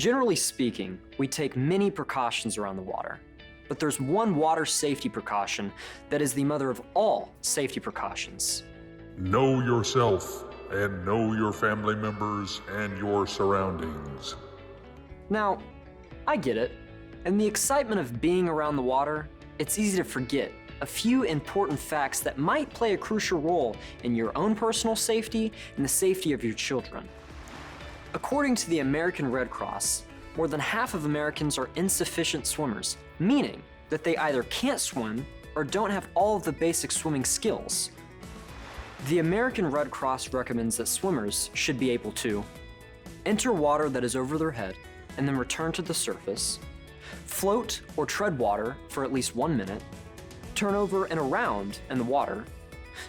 Generally speaking, we take many precautions around the water, but there's one water safety precaution that is the mother of all safety precautions. Know yourself and know your family members and your surroundings. Now, I get it. In the excitement of being around the water, it's easy to forget a few important facts that might play a crucial role in your own personal safety and the safety of your children. According to the American Red Cross, more than half of Americans are insufficient swimmers, meaning that they either can't swim or don't have all of the basic swimming skills. The American Red Cross recommends that swimmers should be able to enter water that is over their head and then return to the surface, float or tread water for at least 1 minute, turn over and around in the water,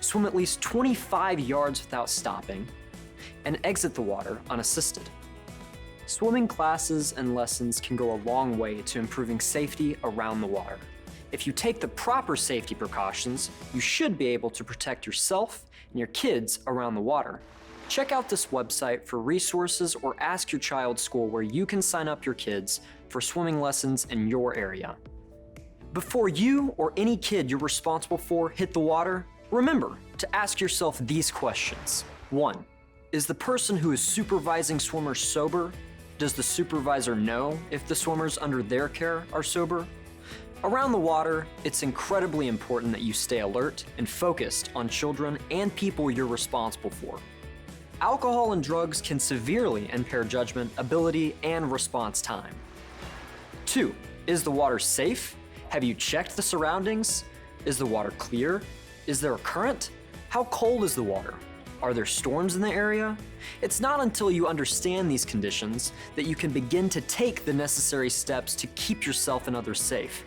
swim at least 25 yards without stopping, and exit the water unassisted. Swimming classes and lessons can go a long way to improving safety around the water. If you take the proper safety precautions, you should be able to protect yourself and your kids around the water. Check out this website for resources or ask your child's school where you can sign up your kids for swimming lessons in your area. Before you or any kid you're responsible for hit the water, remember to ask yourself these questions. 1. Is the person who is supervising swimmers sober? Does the supervisor know if the swimmers under their care are sober? Around the water, it's incredibly important that you stay alert and focused on children and people you're responsible for. Alcohol and drugs can severely impair judgment, ability, and response time. 2. Is the water safe? Have you checked the surroundings? Is the water clear? Is there a current? How cold is the water? Are there storms in the area? It's not until you understand these conditions that you can begin to take the necessary steps to keep yourself and others safe.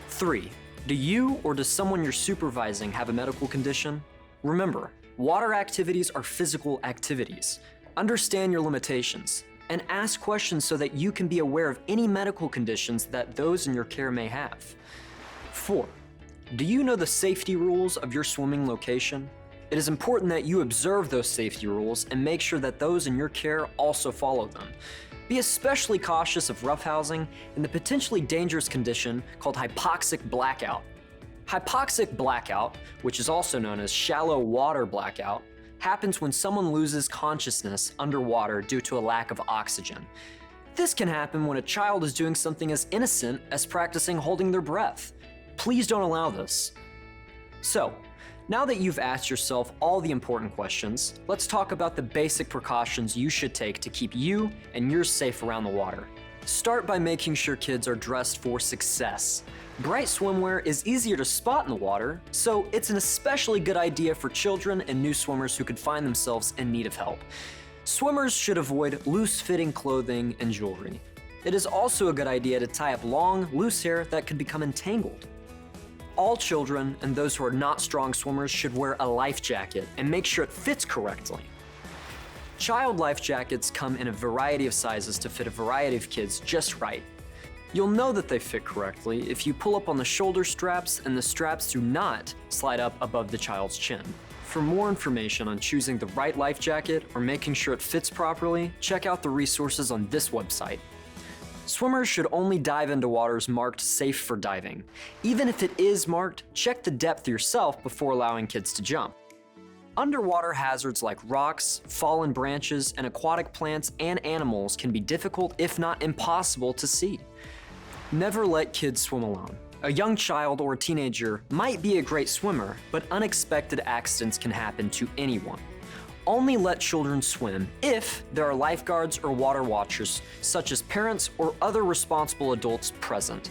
3. Do you or does someone you're supervising have a medical condition? Remember, water activities are physical activities. Understand your limitations and ask questions so that you can be aware of any medical conditions that those in your care may have. 4. Do you know the safety rules of your swimming location? It is important that you observe those safety rules and make sure that those in your care also follow them. Be especially cautious of roughhousing and the potentially dangerous condition called hypoxic blackout. Hypoxic blackout, which is also known as shallow water blackout, happens when someone loses consciousness underwater due to a lack of oxygen. This can happen when a child is doing something as innocent as practicing holding their breath. Please don't allow this. So, now that you've asked yourself all the important questions, let's talk about the basic precautions you should take to keep you and yours safe around the water. Start by making sure kids are dressed for success. Bright swimwear is easier to spot in the water, so it's an especially good idea for children and new swimmers who could find themselves in need of help. Swimmers should avoid loose-fitting clothing and jewelry. It is also a good idea to tie up long, loose hair that could become entangled. All children and those who are not strong swimmers should wear a life jacket and make sure it fits correctly. Child life jackets come in a variety of sizes to fit a variety of kids just right. You'll know that they fit correctly if you pull up on the shoulder straps and the straps do not slide up above the child's chin. For more information on choosing the right life jacket or making sure it fits properly, check out the resources on this website. Swimmers should only dive into waters marked safe for diving. Even if it is marked, check the depth yourself before allowing kids to jump. Underwater hazards like rocks, fallen branches, and aquatic plants and animals can be difficult, if not impossible, to see. Never let kids swim alone. A young child or a teenager might be a great swimmer, but unexpected accidents can happen to anyone. Only let children swim if there are lifeguards or water watchers, such as parents or other responsible adults present.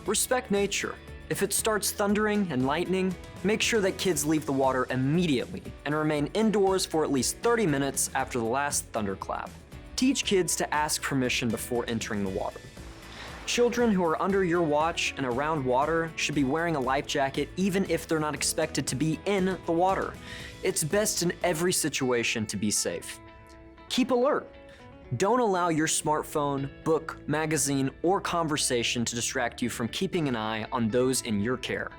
Respect nature. If it starts thundering and lightning, make sure that kids leave the water immediately and remain indoors for at least 30 minutes after the last thunderclap. Teach kids to ask permission before entering the water. Children who are under your watch and around water should be wearing a life jacket even if they're not expected to be in the water. It's best in every situation to be safe. Keep alert. Don't allow your smartphone, book, magazine, or conversation to distract you from keeping an eye on those in your care.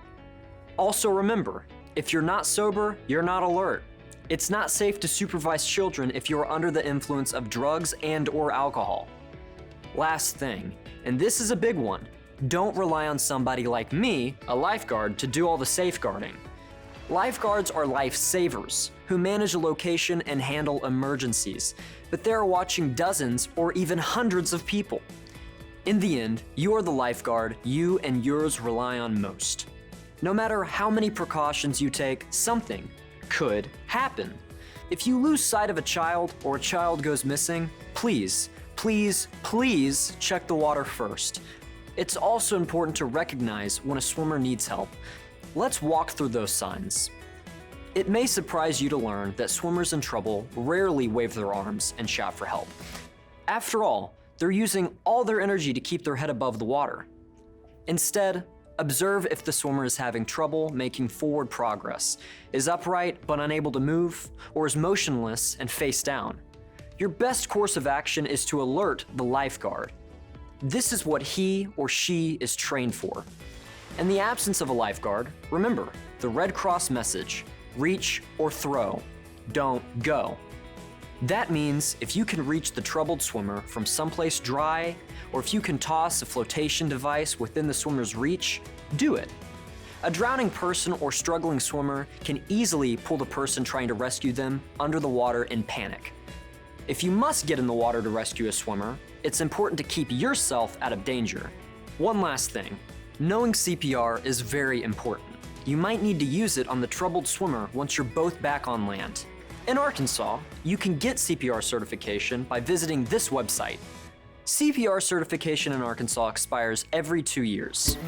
Also remember, if you're not sober, you're not alert. It's not safe to supervise children if you are under the influence of drugs and/or alcohol. Last thing, and this is a big one, don't rely on somebody like me, a lifeguard, to do all the safeguarding. Lifeguards are lifesavers who manage a location and handle emergencies, but they're watching dozens or even hundreds of people. In the end, you're the lifeguard you and yours rely on most. No matter how many precautions you take, something could happen. If you lose sight of a child or a child goes missing, please check the water first. It's also important to recognize when a swimmer needs help. Let's walk through those signs. It may surprise you to learn that swimmers in trouble rarely wave their arms and shout for help. After all, they're using all their energy to keep their head above the water. Instead, observe if the swimmer is having trouble making forward progress, is upright but unable to move, or is motionless and face down. Your best course of action is to alert the lifeguard. This is what he or she is trained for. In the absence of a lifeguard, remember the Red Cross message: reach or throw, don't go. That means if you can reach the troubled swimmer from someplace dry, or if you can toss a flotation device within the swimmer's reach, do it. A drowning person or struggling swimmer can easily pull the person trying to rescue them under the water in panic. If you must get in the water to rescue a swimmer, it's important to keep yourself out of danger. One last thing, knowing CPR is very important. You might need to use it on the troubled swimmer once you're both back on land. In Arkansas, you can get CPR certification by visiting this website. CPR certification in Arkansas expires every 2 years.